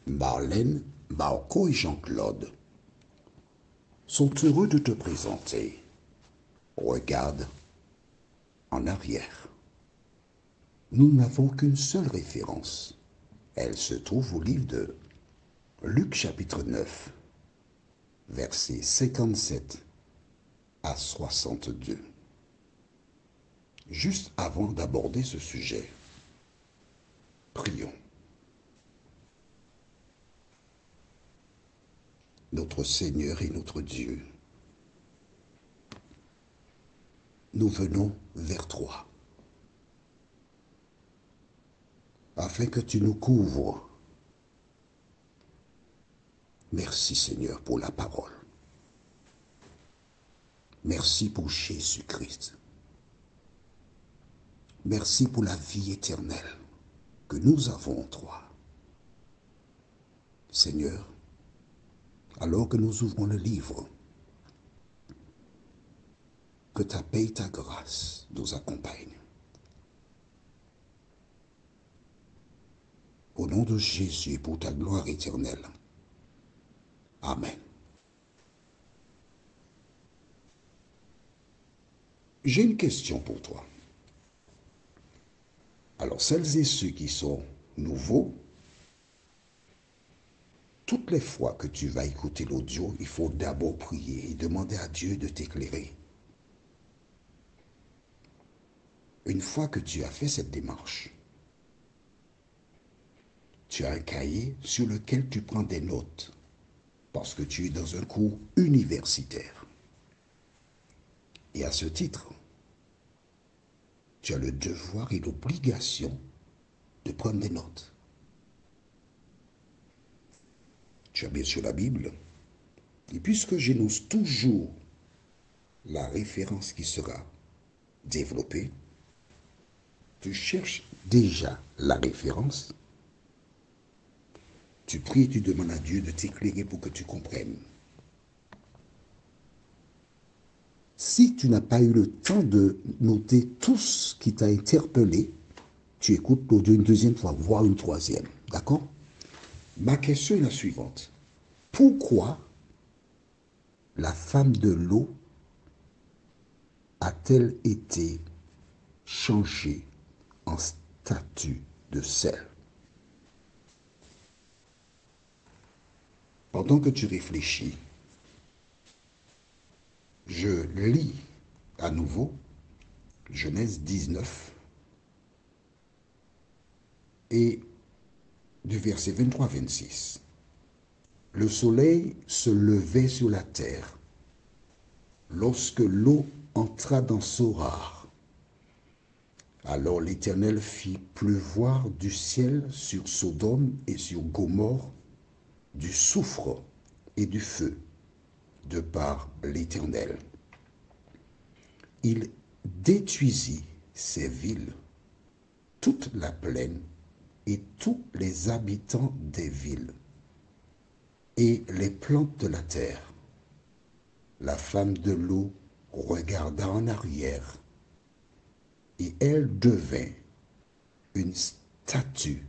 Marlène, Marco et Jean-Claude sont heureux de te présenter. Regarde en arrière. Nous n'avons qu'une seule référence. Elle se trouve au livre de Luc chapitre 9, versets 57 à 62. Juste avant d'aborder ce sujet, prions. Notre Seigneur et notre Dieu, nous venons vers toi, afin que tu nous couvres. Merci Seigneur pour la parole. Merci pour Jésus-Christ. Merci pour la vie éternelle que nous avons en toi. Seigneur, alors que nous ouvrons le livre, que ta paix et ta grâce nous accompagnent. Au nom de Jésus, pour ta gloire éternelle. Amen. J'ai une question pour toi. Alors, celles et ceux qui sont nouveaux, toutes les fois que tu vas écouter l'audio, il faut d'abord prier et demander à Dieu de t'éclairer. Une fois que tu as fait cette démarche, tu as un cahier sur lequel tu prends des notes parce que tu es dans un cours universitaire. Et à ce titre, tu as le devoir et l'obligation de prendre des notes. Tu as bien sûr la Bible. Et puisque j'énonce toujours la référence qui sera développée, tu cherches déjà la référence, tu pries et tu demandes à Dieu de t'éclairer pour que tu comprennes. Si tu n'as pas eu le temps de noter tout ce qui t'a interpellé, tu écoutes l'audio une deuxième fois, voire une troisième. D'accord? Ma question est la suivante. Pourquoi la femme de l'eau a-t-elle été changée en statue de sel? Pendant que tu réfléchis, je lis à nouveau Genèse 19 et du verset 23 à 26. Le soleil se levait sur la terre lorsque l'eau entra dans Sorar. Alors l'Éternel fit pleuvoir du ciel sur Sodome et sur Gomorrhe du soufre et du feu de par l'Éternel. Il détruisit ces villes, toute la plaine et tous les habitants des villes et les plantes de la terre. La femme de l'eau regarda en arrière et elle devint une statue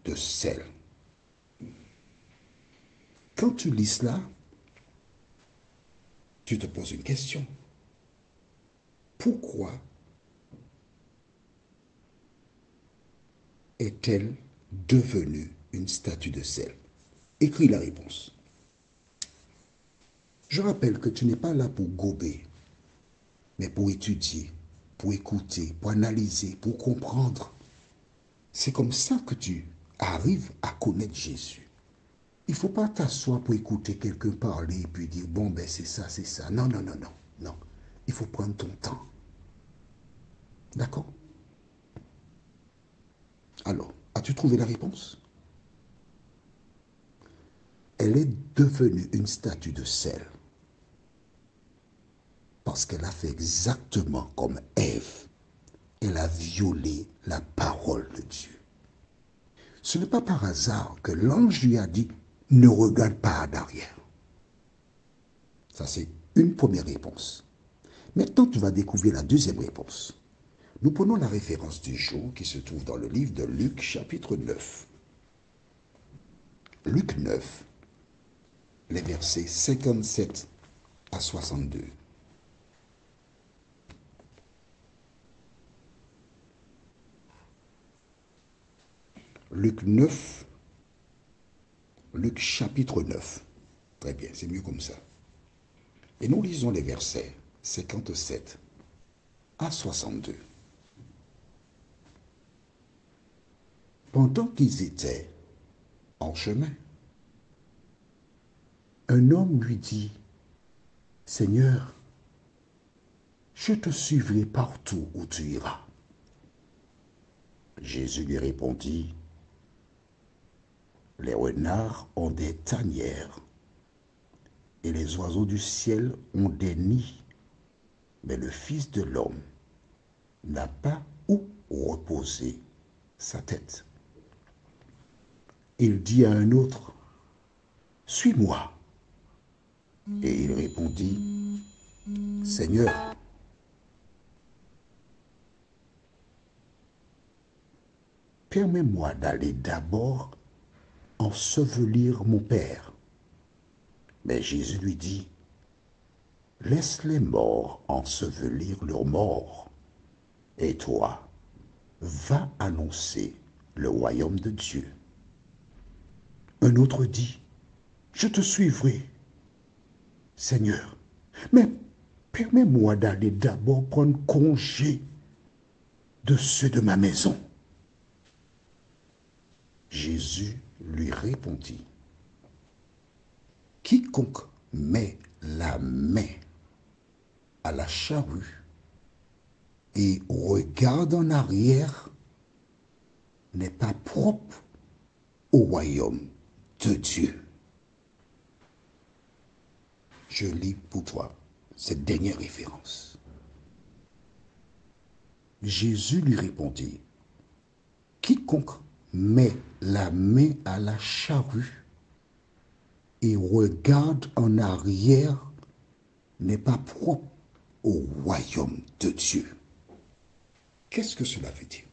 de sel. Quand tu lis cela, tu te poses une question. Pourquoi est-elle devenue une statue de sel? Écris la réponse. Je rappelle que tu n'es pas là pour gober, mais pour étudier, pour écouter, pour analyser, pour comprendre. C'est comme ça que tu arrives à connaître Jésus. Il ne faut pas t'asseoir pour écouter quelqu'un parler et puis dire, bon, ben c'est ça, c'est ça. Non, non, non, non, non. Il faut prendre ton temps. D'accord? Alors, as-tu trouvé la réponse? Elle est devenue une statue de sel parce qu'elle a fait exactement comme Ève. Elle a violé la parole de Dieu. Ce n'est pas par hasard que l'ange lui a dit, ne regarde pas en arrière. Ça, c'est une première réponse. Maintenant, tu vas découvrir la deuxième réponse. Nous prenons la référence du jour qui se trouve dans le livre de Luc, chapitre 9. Luc 9, les versets 57 à 62. Luc 9, Luc chapitre 9. Très bien, c'est mieux comme ça. Et nous lisons les versets 57 à 62. Pendant qu'ils étaient en chemin, un homme lui dit, « Seigneur, je te suivrai partout où tu iras. » Jésus lui répondit, « Les renards ont des tanières et les oiseaux du ciel ont des nids, mais le Fils de l'homme n'a pas où reposer sa tête. » Il dit à un autre, « Suis-moi. » Et il répondit, « Seigneur, permets-moi d'aller d'abord ensevelir mon Père. » Mais Jésus lui dit, « Laisse les morts ensevelir leurs morts, et toi, va annoncer le royaume de Dieu. » Un autre dit, « Je te suivrai, Seigneur, mais permets-moi d'aller d'abord prendre congé de ceux de ma maison. » Jésus lui répondit, « Quiconque met la main à la charrue et regarde en arrière n'est pas propre au royaume de Dieu. » Je lis pour toi cette dernière référence. Jésus lui répondit, « Quiconque met la main à la charrue et regarde en arrière n'est pas propre au royaume de Dieu. » Qu'est-ce que cela veut dire?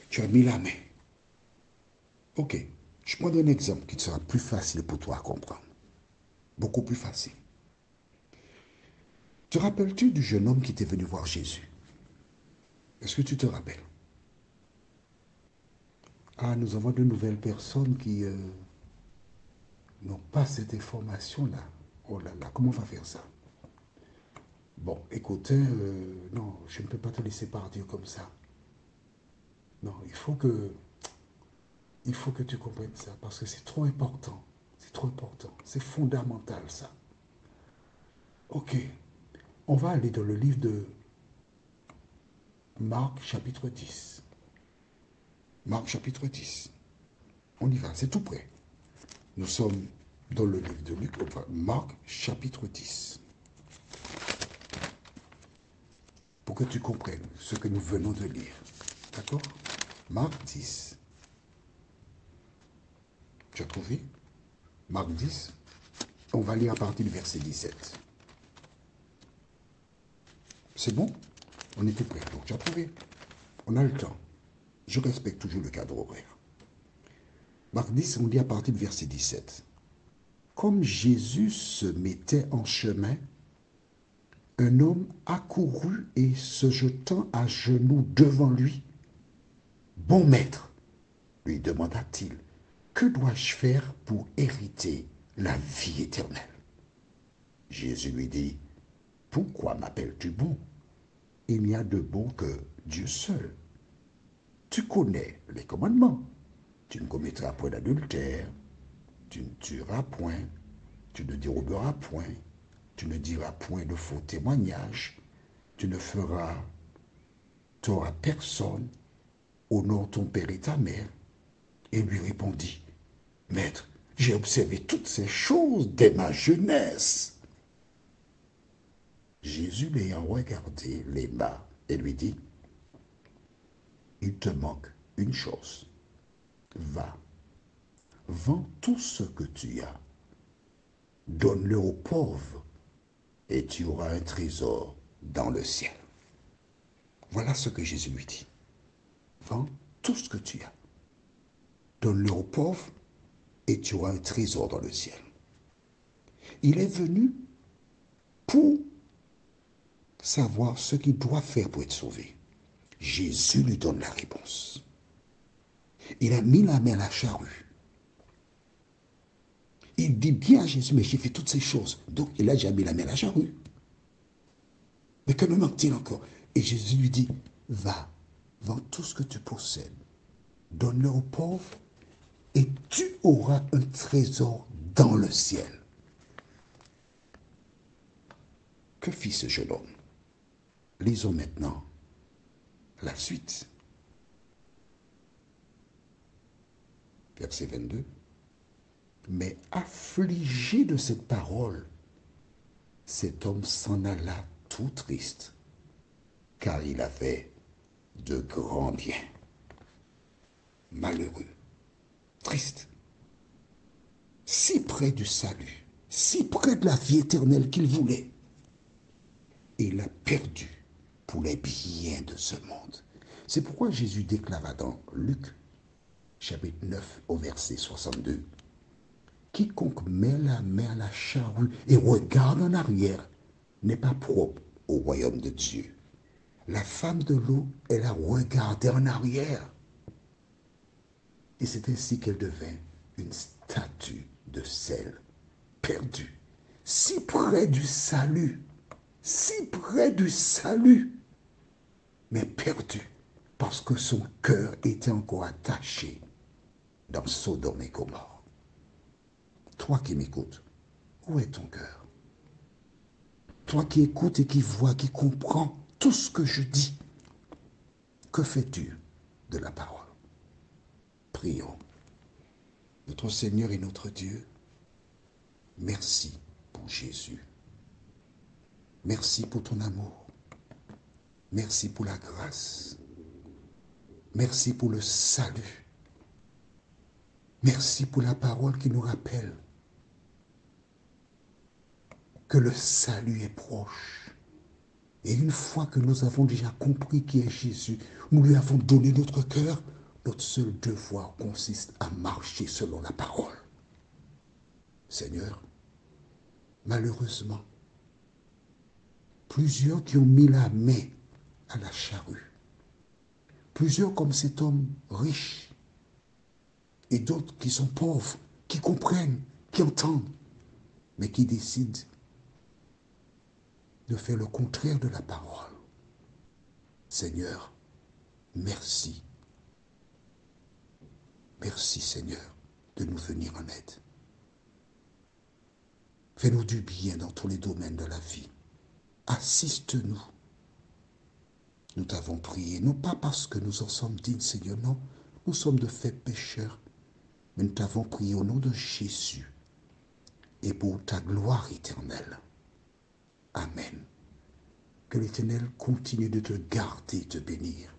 Tu as mis la main. Ok, je prends un exemple qui sera plus facile pour toi à comprendre. Beaucoup plus facile. Te rappelles-tu du jeune homme qui était venu voir Jésus? Est-ce que tu te rappelles? Ah, nous avons de nouvelles personnes qui n'ont pas cette information-là. Oh là là, comment on va faire ça? Bon, écoutez, non, je ne peux pas te laisser partir comme ça. Non, il faut que tu comprennes ça, parce que c'est trop important. C'est trop important. C'est fondamental, ça. Ok, on va aller dans le livre de Marc, chapitre 10. Marc, chapitre 10. On y va, c'est tout près. Nous sommes dans le livre de Luc, enfin, Marc, chapitre 10. Pour que tu comprennes ce que nous venons de lire. D'accord? Marc 10. Tu as trouvé? Marc 10. On va lire à partir du verset 17. C'est bon? On était prêts. Donc, tu as trouvé? On a le temps. Je respecte toujours le cadre horaire. Marc 10, on lit à partir du verset 17. Comme Jésus se mettait en chemin, un homme accourut et se jetant à genoux devant lui, « Bon maître, lui demanda-t-il, que dois-je faire pour hériter la vie éternelle? » Jésus lui dit, « Pourquoi m'appelles-tu bon? Il n'y a de bon que Dieu seul. Tu connais les commandements. Tu ne commettras point d'adultère, tu ne tueras point, tu ne déroberas point, tu ne diras point de faux témoignages, tu ne feras tort à personne, honore ton père et ta mère. » Et lui répondit, « Maître, j'ai observé toutes ces choses dès ma jeunesse. » Jésus l'ayant regardé, l'aima et lui dit, « Il te manque une chose. Va, vends tout ce que tu as, donne-le aux pauvres, et tu auras un trésor dans le ciel. » Voilà ce que Jésus lui dit. Vends tout ce que tu as, donne-le aux pauvres, et tu auras un trésor dans le ciel. Il est venu pour savoir ce qu'il doit faire pour être sauvé. Jésus lui donne la réponse. Il a mis la main à la charrue. Il dit bien à Jésus, mais j'ai fait toutes ces choses. Donc il a déjà mis la main à la charrue. Mais que me manque-t-il encore? Et Jésus lui dit, va, vends tout ce que tu possèdes, donne-le aux pauvres, et tu auras un trésor dans le ciel. Que fit ce jeune homme? Lisons maintenant la suite. Verset 22. Mais affligé de cette parole, cet homme s'en alla tout triste, car il avait de grands biens. Malheureux, triste, si près du salut, si près de la vie éternelle qu'il voulait, et il a perdu pour les biens de ce monde. C'est pourquoi Jésus déclara dans Luc, chapitre 9, au verset 62, quiconque met la main à la charrue et regarde en arrière n'est pas propre au royaume de Dieu. La femme de l'eau, elle a regardé en arrière. Et c'est ainsi qu'elle devint une statue de sel, perdue, si près du salut, mais perdue, parce que son cœur était encore attaché dans Sodome et Gomorrhe. Toi qui m'écoutes, où est ton cœur? Toi qui écoutes et qui vois, qui comprends tout ce que je dis, que fais-tu de la parole? Prions. Notre Seigneur et notre Dieu, merci pour Jésus. Merci pour ton amour. Merci pour la grâce. Merci pour le salut. Merci pour la parole qui nous rappelle que le salut est proche. Et une fois que nous avons déjà compris qui est Jésus, nous lui avons donné notre cœur, notre seul devoir consiste à marcher selon la parole. Seigneur, malheureusement, plusieurs qui ont mis la main à la charrue, plusieurs comme cet homme riche, et d'autres qui sont pauvres, qui comprennent, qui entendent, mais qui décident de faire le contraire de la parole. Seigneur, merci. Merci Seigneur de nous venir en aide. Fais-nous du bien dans tous les domaines de la vie. Assiste-nous. Nous t'avons prié, non pas parce que nous en sommes dignes, Seigneur, non. Nous sommes de faibles pécheurs, mais nous t'avons prié au nom de Jésus et pour ta gloire éternelle. Amen. Que l'Éternel continue de te garder et te bénir.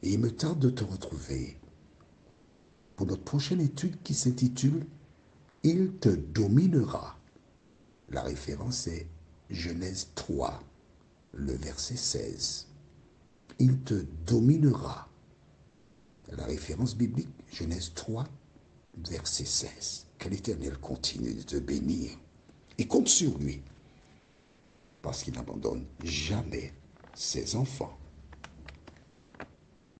Et il me tarde de te retrouver pour notre prochaine étude qui s'intitule « Il te dominera ». La référence est Genèse 3, le verset 16. « Il te dominera ». La référence biblique, Genèse 3, verset 16. Que l'Éternel continue de te bénir et compte sur lui, parce qu'il n'abandonne jamais ses enfants.